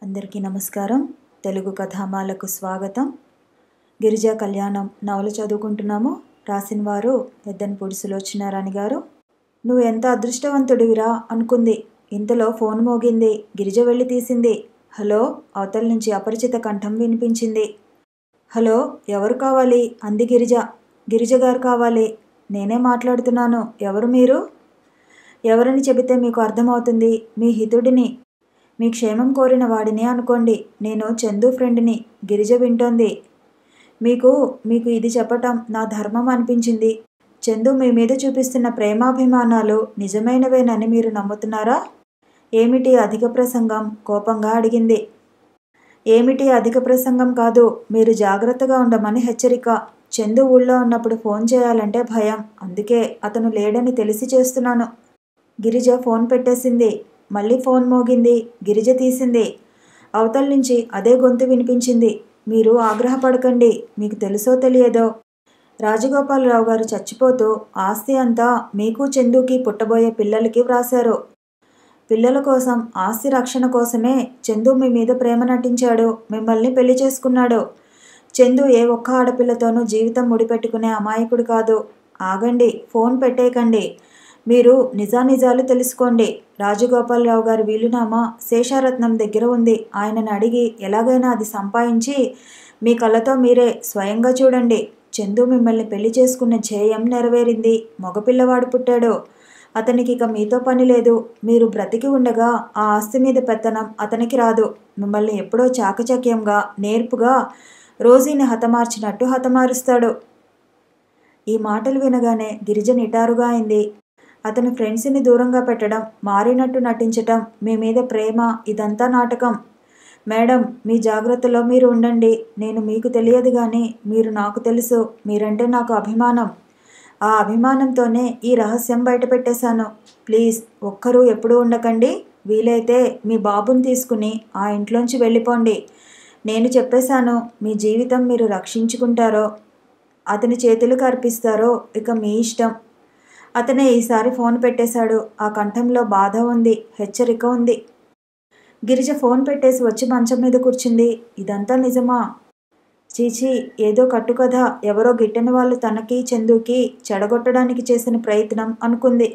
అందరికీ నమస్కారం. తెలుగు కథామాలకు స్వాగతం. గిరిజా కళ్యాణం నవల చదువుకుంటున్నాము. రాసిన వారు ఎద్దనపూడి సులోచనారాణి గారు. నువ్వు ఎంత అదృష్టవంతుడివిరా అనుకుంది. ఇంతలో ఫోన్ మోగింది. గిరిజ వెళ్ళి తీసింది. హలో, అవతల నుంచి అపరిచిత కంఠం వినిపించింది. హలో, ఎవరు కావాలి అంది గిరిజ. గిరిజ గారు కావాలి. నేనే మాట్లాడుతున్నాను. ఎవరు మీరు? ఎవరని చెబితే మీకు అర్థమవుతుంది. మీ హితుడిని, మీ క్షేమం కోరిన వాడిని అనుకోండి. నేను చందు ఫ్రెండ్ని. గిరిజ వింటోంది. మీకు ఇది చెప్పటం నా ధర్మం అనిపించింది. చందు మీ మీద చూపిస్తున్న ప్రేమాభిమానాలు నిజమైనవేనని మీరు నమ్ముతున్నారా? ఏమిటి అధిక ప్రసంగం? కోపంగా అడిగింది. ఏమిటి అధిక ప్రసంగం కాదు, మీరు జాగ్రత్తగా ఉండమని హెచ్చరిక. చందు ఊళ్ళో ఉన్నప్పుడు ఫోన్ చేయాలంటే భయం. అందుకే అతను లేడని తెలిసి చేస్తున్నాను. గిరిజ ఫోన్ పెట్టేసింది. మళ్ళీ ఫోన్ మోగింది. గిరిజ తీసింది. అవతల నుంచి అదే గొంతు వినిపించింది. మీరు ఆగ్రహపడకండి. మీకు తెలుసో తెలియదో రాజగోపాలరావు గారు చచ్చిపోతూ ఆస్తి అంతా మీకు చందుకి పుట్టబోయే పిల్లలకి వ్రాశారు. పిల్లల కోసం, ఆస్తి రక్షణ కోసమే చందు మీ మీద ప్రేమ నటించాడు. మిమ్మల్ని పెళ్లి చేసుకున్నాడు. చందు ఏ ఒక్క ఆడపిల్లతోనూ జీవితం ముడిపెట్టుకునే అమాయకుడు కాదు. ఆగండి, ఫోన్ పెట్టేయకండి. మీరు నిజానిజాలు తెలుసుకోండి. రాజగోపాలరావు గారి వీలునామా శేషారత్నం దగ్గర ఉంది. ఆయనను అడిగి ఎలాగైనా అది సంపాదించి మీ కళ్ళతో మీరే స్వయంగా చూడండి. చందు మిమ్మల్ని పెళ్లి చేసుకున్న ధ్యేయం నెరవేరింది. మగపిల్లవాడు పుట్టాడు. అతనికి ఇక మీతో పని లేదు. మీరు బ్రతికి ఉండగా ఆ ఆస్తి మీద పెత్తనం అతనికి రాదు. మిమ్మల్ని ఎప్పుడో చాకచక్యంగా, నేర్పుగా రోజీని హతమార్చినట్టు హతమారుస్తాడు. ఈ మాటలు వినగానే గిరిజ నిటారుగా అయింది. అతని ఫ్రెండ్స్ని దూరంగా పెట్టడం, మారినట్టు నటించటం, మీ మీద ప్రేమ, ఇదంతా నాటకం. మేడం, మీ జాగ్రత్తలో మీరు ఉండండి. నేను మీకు తెలియదు కానీ మీరు నాకు తెలుసు. మీరంటే నాకు అభిమానం. ఆ అభిమానంతోనే ఈ రహస్యం బయటపెట్టేశాను. ప్లీజ్, ఒక్కరూ ఎప్పుడూ ఉండకండి. వీలైతే మీ బాబుని తీసుకుని ఆ ఇంట్లోంచి వెళ్ళిపోండి. నేను చెప్పేశాను. మీ జీవితం మీరు రక్షించుకుంటారో అతని చేతులకు అర్పిస్తారో ఇక మీ ఇష్టం. అతనే ఈసారి ఫోన్ పెట్టేశాడు. ఆ కంఠంలో బాధ ఉంది, హెచ్చరిక ఉంది. గిరిజ ఫోన్ పెట్టేసి వచ్చి మంచం మీద కూర్చుంది. ఇదంతా నిజమా? చీచీ, ఏదో కట్టుకథ. ఎవరో గిట్టని వాళ్ళు తనకి చందుకి చెడగొట్టడానికి చేసిన ప్రయత్నం అనుకుంది.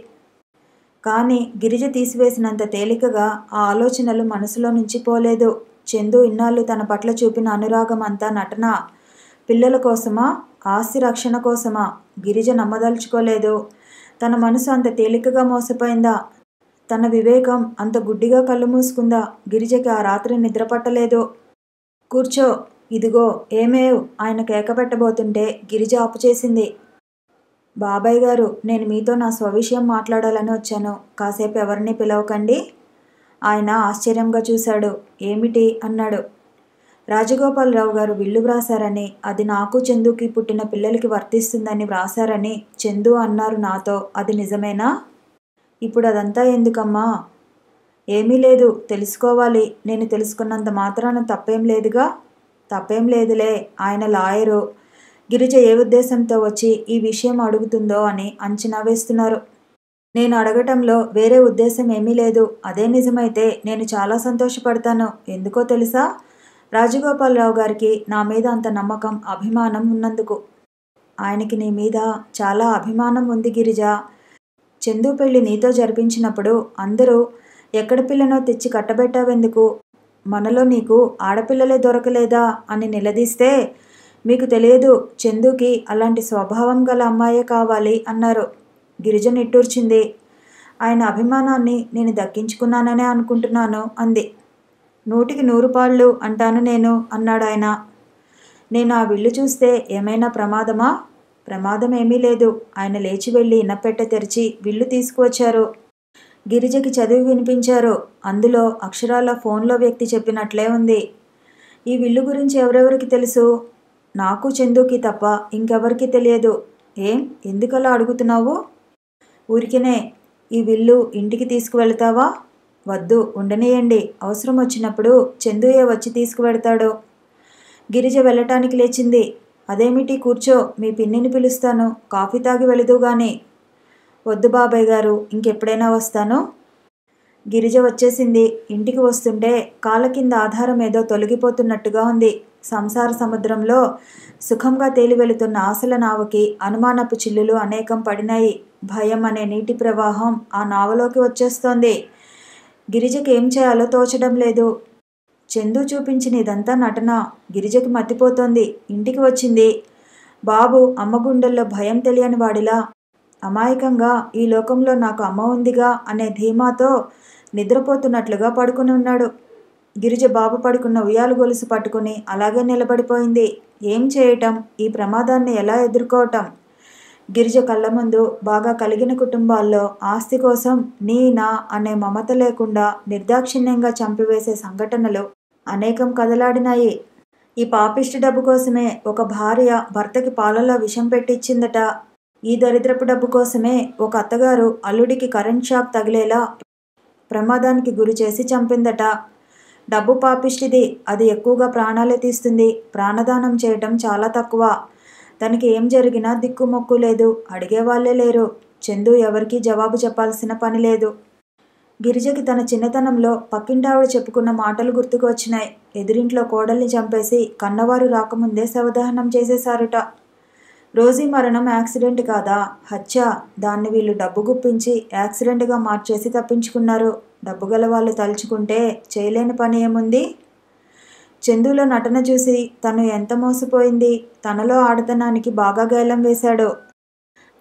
కానీ గిరిజ తీసివేసినంత తేలికగా ఆ ఆలోచనలు మనసులో నుంచి పోలేదు. చందు ఇన్నాళ్ళు తన పట్ల చూపిన అనురాగం అంతా నటన. పిల్లల కోసమా, ఆస్తి రక్షణ కోసమా? గిరిజ నమ్మదలుచుకోలేదు. తన మనసు అంత తేలికగా మోసపోయిందా? తన వివేకం అంత గుడ్డిగా కళ్ళు మూసుకుందా? గిరిజకి ఆ రాత్రి నిద్రపట్టలేదు. కూర్చో, ఇదిగో ఏమేవ్ ఆయన కేక పెట్టబోతుంటే గిరిజ ఆపుచేసింది. బాబాయ్ గారు, నేను మీతో నా స్వవిషయం మాట్లాడాలని వచ్చాను. కాసేపు ఎవరిని పిలవకండి. ఆయన ఆశ్చర్యంగా చూశాడు. ఏమిటి అన్నాడు. రాజగోపాలరావు గారు విల్లు వ్రాసారని, అది నాకు చందుకి పుట్టిన పిల్లలకి వర్తిస్తుందని వ్రాసారని చందు అన్నారు నాతో. అది నిజమేనా? ఇప్పుడు అదంతా ఎందుకమ్మా? ఏమీ లేదు, తెలుసుకోవాలి. నేను తెలుసుకున్నంత మాత్రాన తప్పేం లేదుగా. తప్పేం లేదులే. ఆయన లాయరు. గిరిజ ఏ ఉద్దేశంతో వచ్చి ఈ విషయం అడుగుతుందో అని అంచనా వేస్తున్నారు. నేను అడగటంలో వేరే ఉద్దేశం ఏమీ లేదు. అదే నిజమైతే నేను చాలా సంతోషపడతాను. ఎందుకో తెలుసా? రాజగోపాలరావు గారికి నా మీద అంత నమ్మకం, అభిమానం ఉన్నందుకు. ఆయనకి నీ మీద చాలా అభిమానం ఉంది గిరిజ. చందు పెళ్లి నీతో జరిపించినప్పుడు అందరూ ఎక్కడ పిల్లనో తెచ్చి కట్టబెట్టావెందుకు? మనలో నీకు ఆడపిల్లలే దొరకలేదా అని నిలదీస్తే, మీకు తెలియదు, చందుకి అలాంటి స్వభావం గల అమ్మాయే కావాలి అన్నారు. గిరిజ నిట్టూర్చింది. ఆయన అభిమానాన్ని నేను దక్కించుకున్నాననే అనుకుంటున్నాను అంది. 100కి 100 పాళ్ళు అంటాను నేను అన్నాడాయన. నేను ఆ విల్లు చూస్తే ఏమైనా ప్రమాదమా? ప్రమాదం ఏమీ లేదు. ఆయన లేచి వెళ్ళి ఇనప్పెట్టె తెరిచి విల్లు తీసుకువచ్చారు. గిరిజకి చదివి వినిపించారు. అందులో అక్షరాల ఫోన్లో వ్యక్తి చెప్పినట్లే ఉంది. ఈ విల్లు గురించి ఎవరెవరికి తెలుసు? నాకు చందుకి తప్ప ఇంకెవరికి తెలియదు. ఏం, ఎందుకలా అడుగుతున్నావు? ఊరికినే. ఈ విల్లు ఇంటికి తీసుకువెళతావా? వద్దు, ఉండనియండి. అవసరం వచ్చినప్పుడు చందుయే వచ్చి తీసుకువెడతాడు. గిరిజ వెళ్ళటానికి లేచింది. అదేమిటి, కూర్చో, మీ పిన్నిని పిలుస్తాను. కాఫీ తాగి వెళుదుగాని. వద్దు బాబాయ్ గారు, ఇంకెప్పుడైనా వస్తాను. గిరిజ వచ్చేసింది. ఇంటికి వస్తుంటే కాళ్ళ కింద ఆధారం ఏదో తొలగిపోతున్నట్టుగా ఉంది. సంసార సముద్రంలో సుఖంగా తేలి వెళుతున్న ఆశల నావకి అనుమానపు చిల్లులు అనేకం పడినాయి. భయం అనే నీటి ప్రవాహం ఆ నావలోకి వచ్చేస్తోంది. గిరిజకి ఏం చేయాలో తోచడం లేదు. చందు చూపించిన ఇదంతా నటన. గిరిజకి మతిపోతోంది. ఇంటికి వచ్చింది. బాబు అమ్మ గుండెల్లో భయం తెలియని వాడిలా అమాయకంగా ఈ లోకంలో నాకు అమ్మ ఉందిగా అనే ధీమాతో నిద్రపోతున్నట్లుగా పడుకుని ఉన్నాడు. గిరిజ బాబు పడుకున్న ఉయ్యాల గొలుసు పట్టుకుని అలాగే నిలబడిపోయింది. ఏం చేయటం? ఈ ప్రమాదాన్ని ఎలా ఎదుర్కోవటం? గిరిజ కళ్ళ ముందు బాగా కలిగిన కుటుంబాల్లో ఆస్తి కోసం నీ నా అనే మమత లేకుండా నిర్దాక్షిణ్యంగా చంపివేసే సంఘటనలు అనేకం కదలాడినాయి. ఈ పాపిష్టి డబ్బు కోసమే ఒక భార్య భర్తకి పాలలో విషం పెట్టించిందట. ఈ దరిద్రపు డబ్బు కోసమే ఒక అత్తగారు అల్లుడికి కరెంట్ షాక్ తగిలేలా ప్రమాదానికి గురి చేసి చంపిందట. డబ్బు పాపిష్టిది. అది ఎక్కువగా ప్రాణాలే తీస్తుంది. ప్రాణదానం చేయటం చాలా తక్కువ. తనకి ఏం జరిగినా దిక్కుమొక్కు లేదు. అడిగేవాళ్లే లేరు. చందు ఎవరికీ జవాబు చెప్పాల్సిన పని లేదు. గిరిజకి తన చిన్నతనంలో పక్కింటావిడ చెప్పుకున్న మాటలు గుర్తుకు వచ్చినాయి. ఎదురింట్లో కోడల్ని చంపేసి కన్నవారు రాకముందే శవదహనం చేసేశారుట. రోజీ మరణం యాక్సిడెంట్ కాదా? హత్య. దాన్ని వీళ్ళు డబ్బు గుప్పించి యాక్సిడెంట్గా మార్చేసి తప్పించుకున్నారు. డబ్బు గల వాళ్ళు తలుచుకుంటే చేయలేని పని ఏముంది? చందులో నటన చూసి తను ఎంత మోసపోయింది. తనలో ఆడతనానికి బాగా గేలం వేశాడు.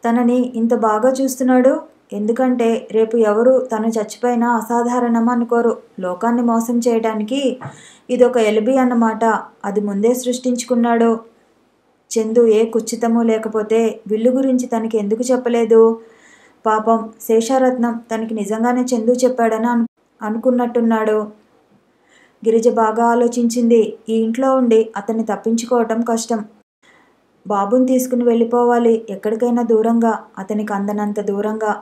తనని ఇంత బాగా చూస్తున్నాడు. ఎందుకంటే రేపు ఎవరు తను చచ్చిపోయినా అసాధారణం అనుకోరు. లోకాన్ని మోసం చేయడానికి ఇదొక ఎలిబి అన్నమాట. అది ముందే సృష్టించుకున్నాడు. చందు ఏ కుచితము లేకపోతే విల్లు గురించి తనకి ఎందుకు చెప్పలేదు? పాపం శేషారత్నం తనకి నిజంగానే చందు చెప్పాడని అనుకున్నట్టున్నాడు. గిరిజ బాగా ఆలోచించింది. ఈ ఇంట్లో ఉండి అతన్ని తప్పించుకోవటం కష్టం. బాబుని తీసుకుని వెళ్ళిపోవాలి. ఎక్కడికైనా దూరంగా, అతనికి అందనంత దూరంగా.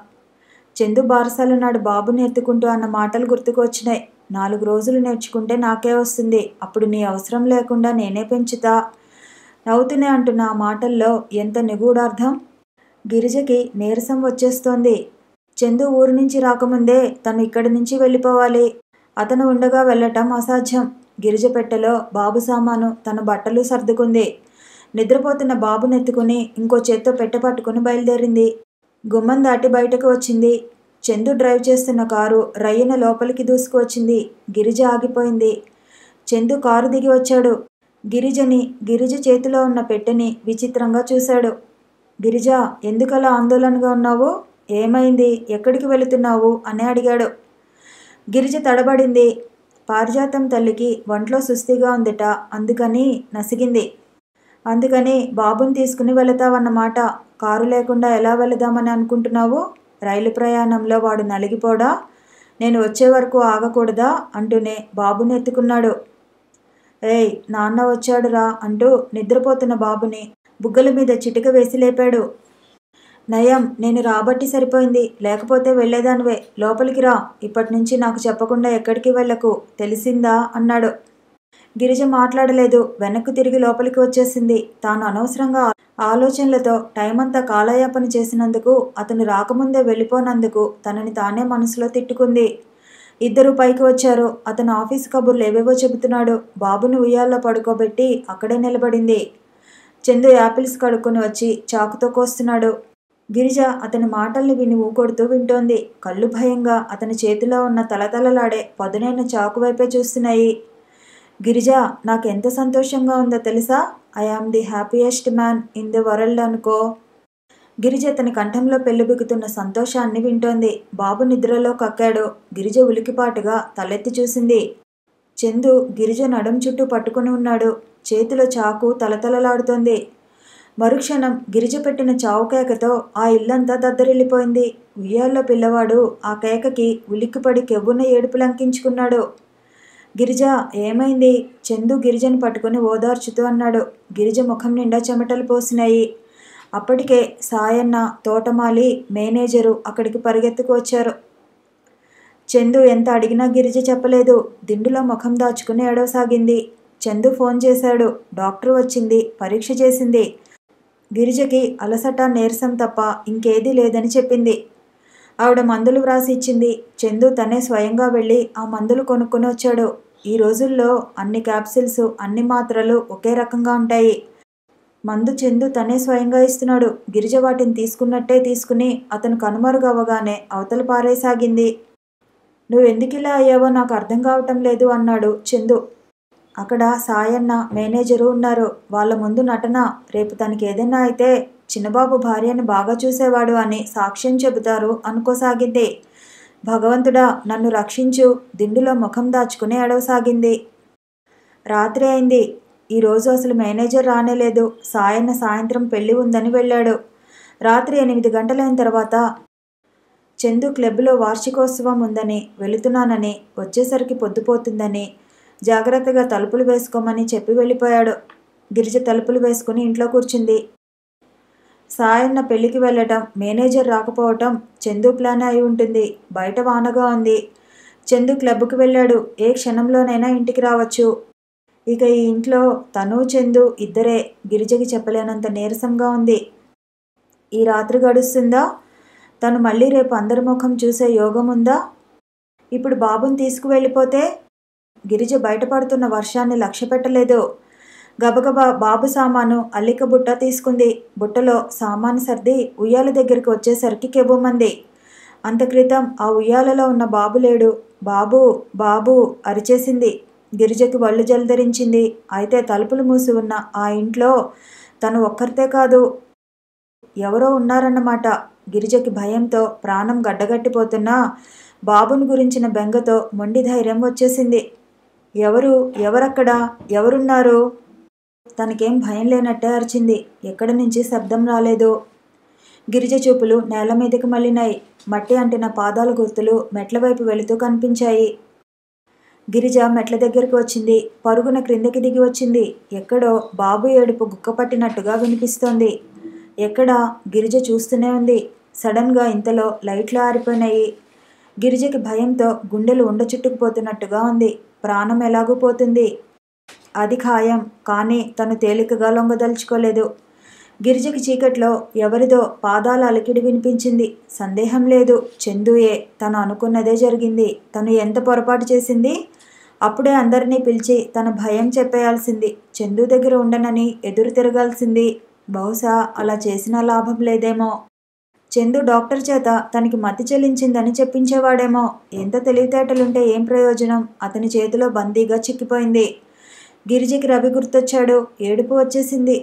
చందు బారసాల నాడు బాబుని ఎత్తుకుంటూ అన్న మాటలు గుర్తుకు వచ్చినాయి. 4 రోజులు నేర్చుకుంటే నాకే వస్తుంది. అప్పుడు నీ అవసరం లేకుండా నేనే పెంచుతా. నవ్వుతూనే అంటున్న ఆ మాటల్లో ఎంత నిగూఢార్థం! గిరిజకి నీరసం వచ్చేస్తోంది. చందు ఊరి నుంచి రాకముందే తను ఇక్కడి నుంచి వెళ్ళిపోవాలి. అతను ఉండగా వెళ్ళటం అసాధ్యం. గిరిజ పెట్టెలో బాబు సామాను, తన బట్టలు సర్దుకుంది. నిద్రపోతున్న బాబునెత్తుకుని ఇంకో చేత్తో పెట్టె పట్టుకుని బయలుదేరింది. గుమ్మం దాటి బయటకు వచ్చింది. చందు డ్రైవ్ చేస్తున్న కారు రయ్యన లోపలికి దూసుకువచ్చింది. గిరిజ ఆగిపోయింది. చందు కారు దిగి వచ్చాడు. గిరిజ చేతిలో ఉన్న పెట్టెని విచిత్రంగా చూశాడు. గిరిజ, ఎందుకలా ఆందోళనగా ఉన్నావు? ఏమైంది? ఎక్కడికి వెళుతున్నావు అని అడిగాడు. గిరిజ తడబడింది. పారిజాతం తల్లికి ఒంట్లో సుస్థిగా ఉందిట. అందుకని నసిగింది. అందుకని బాబుని తీసుకుని వెళతావన్నమాట. కారు లేకుండా ఎలా వెళదామని అనుకుంటున్నావు? రైలు ప్రయాణంలో వాడు నలిగిపోడా? నేను వచ్చే వరకు ఆగకూడదా అంటూనే బాబుని ఎత్తుకున్నాడు. ఏయ్, నాన్న వచ్చాడురా అంటూ నిద్రపోతున్న బాబుని బుగ్గల మీద చిటిక వేసి లేపాడు. నయం, నేను రాబట్టి సరిపోయింది. లేకపోతే వెళ్ళేదానివే. లోపలికి రా. ఇప్పటినుంచి నాకు చెప్పకుండా ఎక్కడికి వెళ్ళకు, తెలిసిందా అన్నాడు. గిరిజ మాట్లాడలేదు. వెనక్కు తిరిగి లోపలికి వచ్చేసింది. తాను అనవసరంగా ఆలోచనలతో టైమంతా కాలయాపన చేసినందుకు, అతను రాకముందే వెళ్ళిపోనందుకు తనని తానే మనసులో తిట్టుకుంది. ఇద్దరూ పైకి వచ్చారు. అతను ఆఫీసు కబుర్లు ఏవేవో చెబుతున్నాడు. బాబును ఉయ్యాల్లో పడుకోబెట్టి అక్కడే నిలబడింది. చందు యాపిల్స్ కడుక్కొని వచ్చి చాకుతో కోస్తున్నాడు. గిరిజ అతని మాటల్ని విని ఊకొడుతూ వింటోంది. కళ్ళు భయంగా అతని చేతిలో ఉన్న తలతలలాడే పదునైన చాకు వైపే చూస్తున్నాయి. గిరిజ, నాకెంత సంతోషంగా ఉందో తెలుసా? I am the happiest man in the world అనుకో. గిరిజ అతని కంఠంలో పెళ్ళుబికుతున్న సంతోషాన్ని వింటోంది. బాబు నిద్రలో కక్కాడు. గిరిజ ఉలికిపాటుగా తలెత్తి చూసింది. చందు గిరిజ నడుం చుట్టూ పట్టుకుని ఉన్నాడు. చేతిలో చాకు తలతలలాడుతోంది. మరుక్షణం గిరిజ పెట్టిన చావు కేకతో ఆ ఇల్లంతా దద్దరిల్లిపోయింది. ఉయ్యాల్లో పిల్లవాడు ఆ కేకకి ఉలిక్కిపడి కెవ్వున ఏడుపు లంకించుకున్నాడు. గిరిజ, ఏమైంది? చందు గిరిజను పట్టుకుని ఓదార్చుతూ అన్నాడు. గిరిజ ముఖం నిండా చెమటలు పోసినాయి. అప్పటికే సాయన్న, తోటమాలి, మేనేజరు అక్కడికి పరిగెత్తుకు వచ్చారు. చందు ఎంత అడిగినా గిరిజ చెప్పలేదు. దిండులో ముఖం దాచుకుని ఏడవసాగింది. చందు ఫోన్ చేశాడు. డాక్టర్ వచ్చింది. పరీక్ష చేసింది. గిరిజకి అలసట, నీరసం తప్ప ఇంకేదీ లేదని చెప్పింది. ఆవిడ మందులు వ్రాసి ఇచ్చింది. చందు తనే స్వయంగా వెళ్ళి ఆ మందులు కొనుక్కొని వచ్చాడు. ఈ రోజుల్లో అన్ని క్యాప్సిల్స్, అన్ని మాత్రలు ఒకే రకంగా ఉంటాయి. మందు చందు తనే స్వయంగా ఇస్తున్నాడు. గిరిజ వాటిని తీసుకున్నట్టే తీసుకుని అతను కనుమరుగవ్వగానే అవతల పారేసాగింది. నువ్వెందుకిలా అయ్యావో నాకు అర్థం కావటం లేదు అన్నాడు చందు. అక్కడ సాయన్న, మేనేజరు ఉన్నారు. వాళ్ళ ముందు నటన. రేపు తనకి ఏదైనా అయితే చిన్నబాబు భార్యని బాగా చూసేవాడు అని సాక్ష్యం చెబుతారు అనుకోసాగింది. భగవంతుడా నన్ను రక్షించు, దిండులో ముఖం దాచుకుని ఏడవసాగింది. రాత్రి అయింది. ఈరోజు అసలు మేనేజర్ రానేలేదు. సాయన్న సాయంత్రం పెళ్లి ఉందని వెళ్ళాడు. రాత్రి 8 గంటలైన తర్వాత చందు క్లబ్లో వార్షికోత్సవం ఉందని, వెళుతున్నానని, వచ్చేసరికి పొద్దుపోతుందని, జాగ్రత్తగా తలుపులు వేసుకోమని చెప్పి వెళ్ళిపోయాడు. గిరిజ తలుపులు వేసుకుని ఇంట్లో కూర్చుంది. సాయన్న పెళ్లికి వెళ్ళటం, మేనేజర్ రాకపోవటం చందు ప్లాన్ అయి ఉంటుంది. బయట వానగా ఉంది. చందు క్లబ్కు వెళ్ళాడు. ఏ క్షణంలోనైనా ఇంటికి రావచ్చు. ఇక ఈ ఇంట్లో తను చందు ఇద్దరే. గిరిజకి చెప్పలేనంత నీరసంగా ఉంది. ఈ రాత్రి గడుస్తుందా? తను మళ్ళీ రేపు అందరి ముఖం చూసే యోగం ఉందా? ఇప్పుడు బాబుని తీసుకువెళ్ళిపోతే? గిరిజ బయటపడుతున్న వర్షాన్ని లక్ష్య పెట్టలేదు. గబగబా బాబు సామాను, అల్లిక బుట్ట తీసుకుంది. బుట్టలో సామాను సర్ది ఉయ్యాల దగ్గరికి వచ్చేసరికి కెవ్వుమంది. అంత క్రితం ఆ ఉయ్యాలలో ఉన్న బాబు లేడు. బాబు బాబు అరిచేసింది. గిరిజకి వళ్ళు జలధరించింది. అయితే తలుపులు మూసి ఉన్న ఆ ఇంట్లో తను ఒక్కరితే కాదు, ఎవరో ఉన్నారన్నమాట. గిరిజకి భయంతో ప్రాణం గడ్డగట్టిపోతున్నా బాబుని గురించిన బెంగతో మొండి ధైర్యం వచ్చేసింది. ఎవరక్కడా? ఎవరున్నారు? తనకేం భయం లేనట్టే అరిచింది. ఎక్కడి నుంచి శబ్దం రాలేదు. గిరిజ చూపులు నేల మీదకి మళ్ళినాయి. మట్టి అంటిన పాదాల గుర్తులు మెట్ల వైపు వెళుతూ కనిపించాయి. గిరిజ మెట్ల దగ్గరికి వచ్చింది. పరుగున క్రిందకి దిగి వచ్చింది. ఎక్కడో బాబు ఏడుపు గుక్కపట్టినట్టుగా వినిపిస్తోంది. ఎక్కడా? గిరిజ చూస్తూనే ఉంది. సడన్గా ఇంతలో లైట్లు ఆరిపోయినాయి. గిరిజకి భయంతో గుండెలు ఉండచుట్టుకుపోతున్నట్టుగా ఉంది. ప్రాణం ఎలాగూ పోతుంది, అది ఖాయం. కానీ తను తేలికగా లొంగదలుచుకోలేదు. గిరిజకి చీకట్లో ఎవరిదో పాదాల అలికిడి వినిపించింది. సందేహం లేదు, చందుయే. తను అనుకున్నదే జరిగింది. తను ఎంత పొరపాటు చేసింది? అప్పుడే అందరినీ పిలిచి తన భయం చెప్పేయాల్సింది. చందు దగ్గర ఉండనని ఎదురు తిరగాల్సింది. బహుశా అలా చేసినా లాభం లేదేమో. చందు డాక్టర్ చేత తనకి మతి చెల్లించిందని చెప్పించేవాడేమో. ఎంత తెలివితేటలుంటే ఏం ప్రయోజనం? అతని చేతిలో బందీగా చిక్కిపోయింది. గిరిజకి రవి గుర్తొచ్చాడు. ఏడుపు వచ్చేసింది.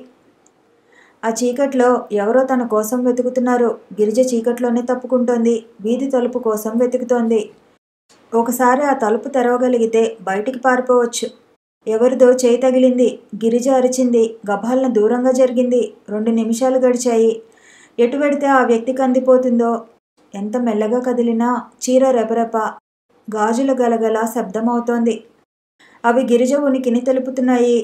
ఆ చీకట్లో ఎవరో తన కోసం వెతుకుతున్నారు. గిరిజ చీకట్లోనే తప్పుకుంటోంది. వీధి తలుపు కోసం వెతుకుతోంది. ఒకసారి ఆ తలుపు తెరవగలిగితే బయటికి పారిపోవచ్చు. ఎవరిదో చేయి తగిలింది. గిరిజ అరిచింది. గభాలను దూరంగా జరిగింది. 2 నిమిషాలు గడిచాయి. ఎటు వెడితే ఆ వ్యక్తికి అందిపోతుందో. ఎంత మెల్లగా కదిలినా చీర రెపరెప, గాజుల గలగల శబ్దమవుతోంది. అవి గిరిజ ఉనికిని తెలుపుతున్నాయి.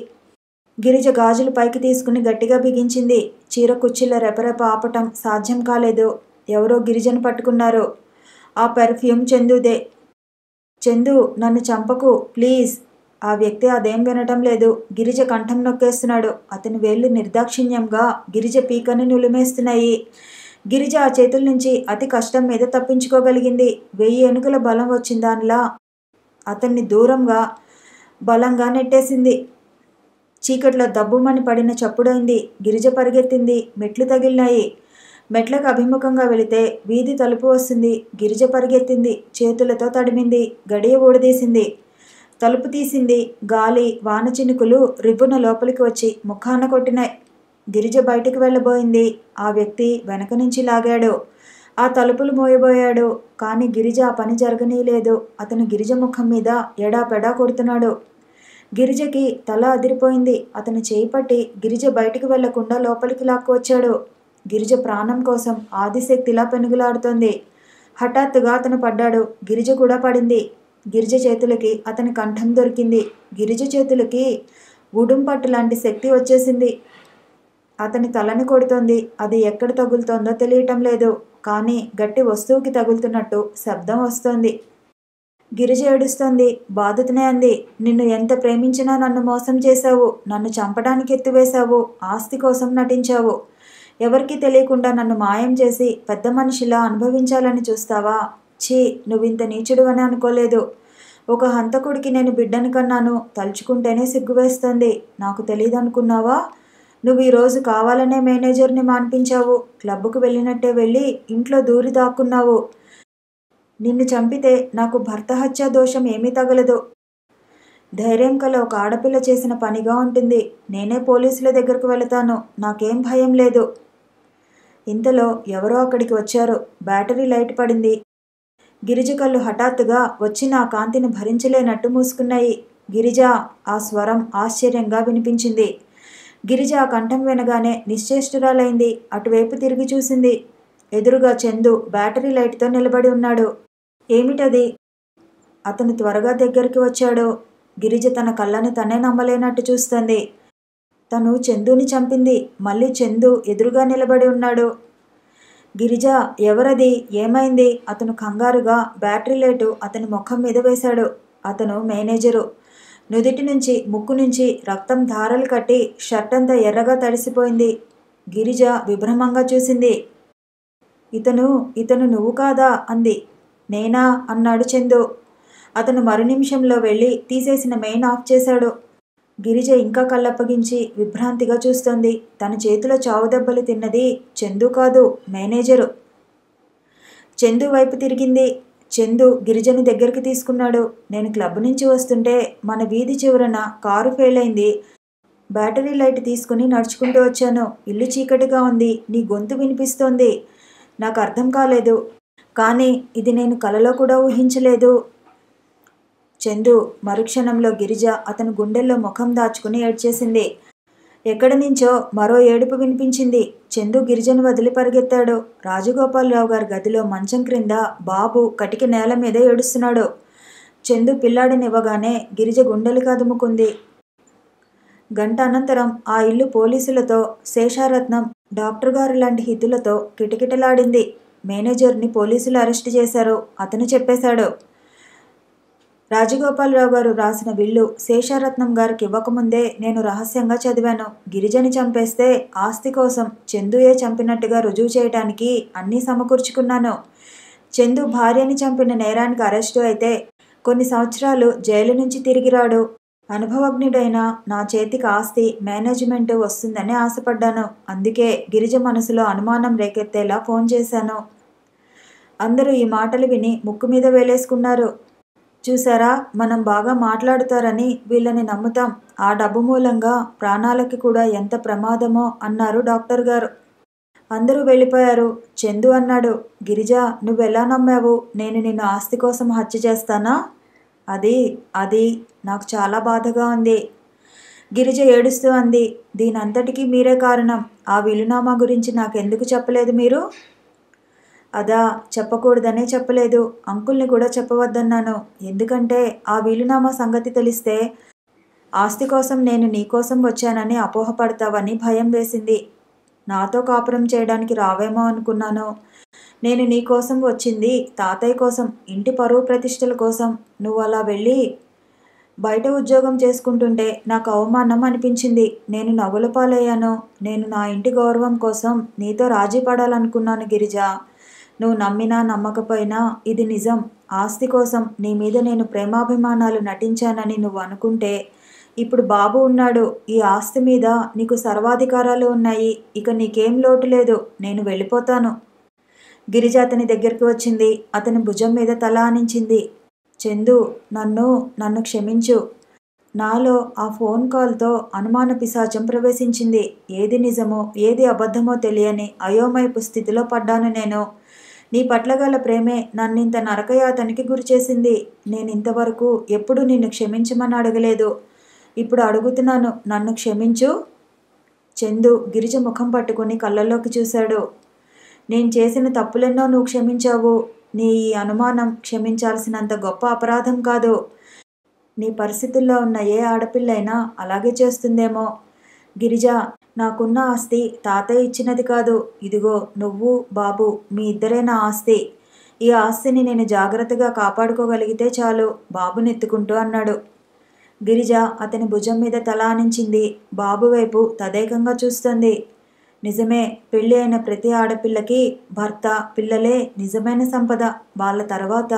గిరిజ గాజులు పైకి తీసుకుని గట్టిగా బిగించింది. చీర కుచ్చిళ్ళ రెపరెప ఆపటం సాధ్యం కాలేదు. ఎవరో గిరిజను పట్టుకున్నారు. ఆ పెర్ఫ్యూమ్ చందుదే. చందు, నన్ను చంపకు ప్లీజ్. ఆ వ్యక్తి అదేం వినటం లేదు. గిరిజ కంఠం నొక్కేస్తున్నాడు. అతని వేళ్లు నిర్దాక్షిణ్యంగా గిరిజ పీకని నులిమేస్తున్నాయి. గిరిజ ఆ చేతుల నుంచి అతి కష్టం మీద తప్పించుకోగలిగింది. 1000 ఏనుగుల బలం వచ్చిందానిలా అతన్ని దూరంగా బలంగా నెట్టేసింది. చీకట్లో దబ్బుమని పడిన చప్పుడైంది. గిరిజ పరిగెత్తింది. మెట్లు తగిలినాయి. మెట్లకు అభిముఖంగా వెళితే వీధి తలుపు వస్తుంది. గిరిజ పరిగెత్తింది. చేతులతో తడిమింది. గడియ ఊడదీసింది. తలుపు తీసింది. గాలి, వాన చినుకులు రిబ్బున లోపలికి వచ్చి ముఖాన కొట్టినాయి. గిరిజ బయటికి వెళ్ళబోయింది. ఆ వ్యక్తి వెనక నుంచి లాగాడు. ఆ తలుపులు మోయబోయాడు. కానీ గిరిజ ఆ పని జరగనీయలేదు. అతను గిరిజ ముఖం మీద ఎడాపెడా కొడుతున్నాడు. గిరిజకి తల అదిరిపోయింది. అతను చేయి పట్టి గిరిజ బయటికి వెళ్లకుండా లోపలికి లాక్కొచ్చాడు. గిరిజ ప్రాణం కోసం ఆదిశక్తిలా పెనుగులాడుతోంది. హఠాత్తుగా అతను పడ్డాడు. గిరిజ కూడా పడింది. గిరిజ చేతులకి అతని కంఠం దొరికింది. గిరిజ చేతులకి ఉడుంపట్టు లాంటి శక్తి వచ్చేసింది. అతని తలని కొడుతోంది. అది ఎక్కడ తగులుతోందో తెలియటం లేదు. కానీ గట్టి వస్తువుకి తగులుతున్నట్టు శబ్దం వస్తోంది. గిరిజ ఏడుస్తోంది. బాధతోనే అంది, నిన్ను ఎంత ప్రేమించినా నన్ను మోసం చేశావు. నన్ను చంపడానికి ఎత్తువేశావు. ఆస్తి కోసం నటించావు. ఎవరికీ తెలియకుండా నన్ను మాయం చేసి పెద్ద మనిషిలా అనుభవించాలని చూస్తావా? ఛీ, నువ్వింత నీచుడు అని అనుకోలేదు. ఒక హంతకుడికి నేను బిడ్డను కన్నాను. తలుచుకుంటేనే సిగ్గువేస్తుంది. నాకు తెలీదనుకున్నావా? నువ్వు ఈరోజు కావాలనే మేనేజర్ని మాన్పించావు. క్లబ్కు వెళ్ళినట్టే వెళ్ళి ఇంట్లో దూరి దాక్కున్నావు. నిన్ను చంపితే నాకు భర్త హత్యా దోషం ఏమీ తగలదు. ధైర్యం కల ఒక ఆడపిల్ల చేసిన పనిగా ఉంటుంది. నేనే పోలీసుల దగ్గరకు వెళతాను. నాకేం భయం లేదు. ఇంతలో ఎవరో అక్కడికి వచ్చారు. బ్యాటరీ లైట్ పడింది. గిరిజ కళ్ళు హఠాత్తుగా వచ్చి నా కాంతిని భరించలేనట్టు మూసుకున్నాయి. గిరిజ, ఆ స్వరం ఆశ్చర్యంగా వినిపించింది. గిరిజ ఆ కంఠం వినగానే నిశ్చేష్టురాలైంది. అటువైపు తిరిగి చూసింది. ఎదురుగా చందు బ్యాటరీ లైట్తో నిలబడి ఉన్నాడు. ఏమిటది? అతను త్వరగా దగ్గరికి వచ్చాడు. గిరిజ తన కళ్ళని తనే నమ్మలేనట్టు చూస్తుంది. తను చందుని చంపింది. మళ్ళీ చందు ఎదురుగా నిలబడి ఉన్నాడు. గిరిజ, ఎవరది? ఏమైంది? అతను కంగారుగా బ్యాటరీ లైటు అతని ముఖం మీద వేశాడు. అతను మేనేజరు. నుదిటి నుంచి ముక్కు నుంచి రక్తం ధారలు కట్టి షర్ట్ అంతా ఎర్రగా తడిసిపోయింది. గిరిజ విభ్రమంగా చూసింది. ఇతను నువ్వు కాదా? అంది. నేనా? అన్నాడు చందు. అతను మరు నిమిషంలో వెళ్ళి తీసేసిన మెయిన్ ఆఫ్ చేశాడు. గిరిజ ఇంకా కళ్ళప్పగించి విభ్రాంతిగా చూస్తోంది. తన చేతిలో చావు దెబ్బలు తిన్నది చందు కాదు, మేనేజరు. చందు వైపు తిరిగింది. చందు గిరిజను దగ్గరికి తీసుకున్నాడు. నేను క్లబ్ నుంచి వస్తుంటే మన వీధి చివరన కారు ఫెయిల్ అయింది. బ్యాటరీ లైట్ తీసుకుని నడుచుకుంటూ వచ్చాను. ఇల్లు చీకటిగా ఉంది. నీ గొంతు వినిపిస్తోంది. నాకు అర్థం కాలేదు. కానీ ఇది నేను కలలో కూడా ఊహించలేదు. చందు మరుక్షణంలో గిరిజ అతని గుండెల్లో ముఖం దాచుకుని ఏడ్చేసింది. ఎక్కడి నుంచో మరో ఏడుపు వినిపించింది. చందు గిరిజను వదిలి పరిగెత్తాడు. రాజగోపాలరావు గారి గదిలో మంచం క్రింద బాబు కటిక నేల మీద ఏడుస్తున్నాడు. చందు పిల్లాడినివ్వగానే గిరిజ గుండెలు కదుముకుంది. గంట అనంతరం ఆ ఇల్లు పోలీసులతో, శేషారత్నం, డాక్టర్ గారు లాంటి హితులతో కిటకిటలాడింది. మేనేజర్ని పోలీసులు అరెస్టు చేశారు. అతను చెప్పేశాడు. రాజగోపాలరావు గారు రాసిన విల్లు శేషారత్నం గారికి ఇవ్వకముందే నేను రహస్యంగా చదివాను. గిరిజని చంపేస్తే ఆస్తి కోసం చందుయే చంపినట్టుగా రుజువు చేయడానికి అన్నీ సమకూర్చుకున్నాను. చందు భార్యని చంపిన నేరానికి అరెస్టు అయితే కొన్ని సంవత్సరాలు జైలు నుంచి తిరిగి రాడు. అనుభవజ్ఞుడైన నా చేతికి ఆస్తి, మేనేజ్మెంటు వస్తుందని ఆశపడ్డాను. అందుకే గిరిజ మనసులో అనుమానం రేకెత్తేలా ఫోన్ చేశాను. అందరూ ఈ మాటలు విని ముక్కు మీద వేలేసుకున్నారు. చూసారా, మనం బాగా మాట్లాడుతారని వీళ్ళని నమ్ముతాం. ఆ డబ్బు మూలంగా ప్రాణాలకి కూడా ఎంత ప్రమాదమో అన్నారు డాక్టర్ గారు. అందరూ వెళ్ళిపోయారు. చందు అన్నాడు, గిరిజ, నువ్వెలా నమ్మావు? నేను నిన్ను ఆస్తి కోసం హత్య చేస్తానా? అది నాకు చాలా బాధగా ఉంది. గిరిజ ఏడుస్తూ అంది. దీనంతటికీ మీరే కారణం. ఆ వీలునామా గురించి నాకెందుకు చెప్పలేదు మీరు? అదా, చెప్పకూడదనే చెప్పలేదు. అంకుల్ని కూడా చెప్పవద్దన్నాను. ఎందుకంటే ఆ వీలునామా సంగతి తెలిస్తే ఆస్తి కోసం నేను నీకోసం వచ్చానని అపోహపడతావని భయం వేసింది. నాతో కాపురం చేయడానికి రావేమో అనుకున్నాను. నేను నీకోసం వచ్చింది తాతయ్య కోసం, ఇంటి పరువు ప్రతిష్టల కోసం. నువ్వు అలా వెళ్ళి బయట ఉద్యోగం చేసుకుంటుంటే నాకు అవమానం అనిపించింది. నేను నవ్వుల పాలయ్యాను. నేను నా ఇంటి గౌరవం కోసం నీతో రాజీ పడాలనుకున్నాను గిరిజ. నువ్వు నమ్మినా నమ్మకపోయినా ఇది నిజం. ఆస్తి కోసం నీ మీద నేను ప్రేమాభిమానాలు నటించానని నువ్వు అనుకుంటే ఇప్పుడు బాబు ఉన్నాడు. ఈ ఆస్తి మీద నీకు సర్వాధికారాలు ఉన్నాయి. ఇక నీకేం లోటు లేదు. నేను వెళ్ళిపోతాను. గిరిజ అతని దగ్గరికి వచ్చింది. అతని భుజం మీద తల ఆనించింది. చందు, నన్ను క్షమించు. నాలో ఆ ఫోన్ కాల్తో అనుమాన పిశాచం ప్రవేశించింది. ఏది నిజమో ఏది అబద్ధమో తెలియని అయోమయపు స్థితిలో పడ్డాను నేను. నీ పట్ల గల ప్రేమే నన్నింత నరకయాతనికి గురిచేసింది. నేనింతవరకు ఎప్పుడు నిన్ను క్షమించమని అడగలేదు. ఇప్పుడు అడుగుతున్నాను, నన్ను క్షమించు. చందు గిరిజ ముఖం పట్టుకుని కళ్ళల్లోకి చూశాడు. నేను చేసిన తప్పులెన్నో నువ్వు క్షమించావు. నీ ఈ అనుమానం క్షమించాల్సినంత గొప్ప అపరాధం కాదు. నీ పరిస్థితుల్లో ఉన్న ఏ ఆడపిల్లైనా అలాగే చేస్తుందేమో. గిరిజ, నాకున్న ఆస్తి తాతయ్య ఇచ్చినది కాదు. ఇదిగో నువ్వు, బాబు, మీ ఇద్దరే నా ఆస్తి. ఈ ఆస్తిని నేను జాగ్రత్తగా కాపాడుకోగలిగితే చాలు, బాబునెత్తుకుంటూ అన్నాడు. గిరిజ అతని భుజం మీద తల ఆనించింది. బాబు వైపు తదేకంగా చూస్తుంది. నిజమే, పెళ్ళి అయిన ప్రతి ఆడపిల్లకి భర్త, పిల్లలే నిజమైన సంపద. వాళ్ళ తర్వాత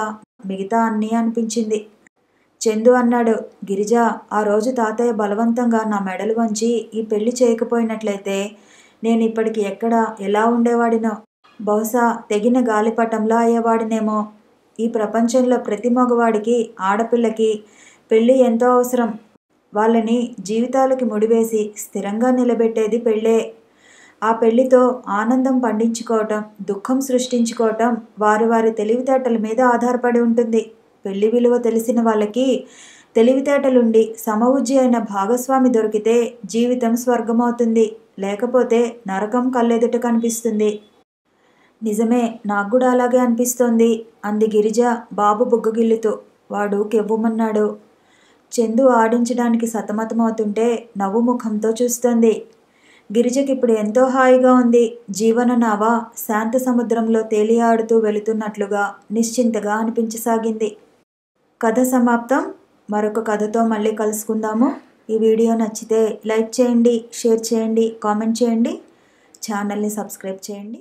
మిగతా అన్నీ అనిపించింది. చందు అన్నాడు. గిరిజ, ఆ రోజు తాతయ్య బలవంతంగా నా మెడలు వంచి ఈ పెళ్లి చేయకపోయినట్లయితే నేను ఇప్పటికి ఎక్కడ ఎలా ఉండేవాడినో. బహుశా తెగిన గాలిపటంలా అయ్యేవాడినేమో. ఈ ప్రపంచంలో ప్రతి మగవాడికి, ఆడపిల్లకి పెళ్ళి ఎంతో అవసరం. వాళ్ళని జీవితాలకి ముడివేసి స్థిరంగా నిలబెట్టేది పెళ్ళే. ఆ పెళ్లితో ఆనందం పండించుకోవటం, దుఃఖం సృష్టించుకోవటం వారి వారి తెలివితేటల మీద ఆధారపడి ఉంటుంది. పెళ్లి విలువ తెలిసిన వాళ్ళకి తెలివితేటలుండి సమవుజ్జి అయిన భాగస్వామి దొరికితే జీవితం స్వర్గమవుతుంది. లేకపోతే నరకం కళ్ళెదుట కనిపిస్తుంది. నిజమే, నాకు కూడా అలాగే అనిపిస్తోంది అంది గిరిజ బాబు బుగ్గగిల్లుతూ. వాడు కెవ్వుమన్నాడు. చందు ఆడించడానికి సతమతమవుతుంటే నవ్వు ముఖంతో చూస్తోంది. గిరిజకిప్పుడు ఎంతో హాయిగా ఉంది. జీవన నావ శాంత సముద్రంలో తేలియాడుతూ వెళుతున్నట్లుగా నిశ్చింతగా అనిపించసాగింది. కథ సమాప్తం. మరొక కథతో మళ్ళీ కలుసుకుందాము. ఈ వీడియో నచ్చితే లైక్ చేయండి, షేర్ చేయండి, కామెంట్ చేయండి, ఛానల్ని సబ్స్క్రైబ్ చేయండి.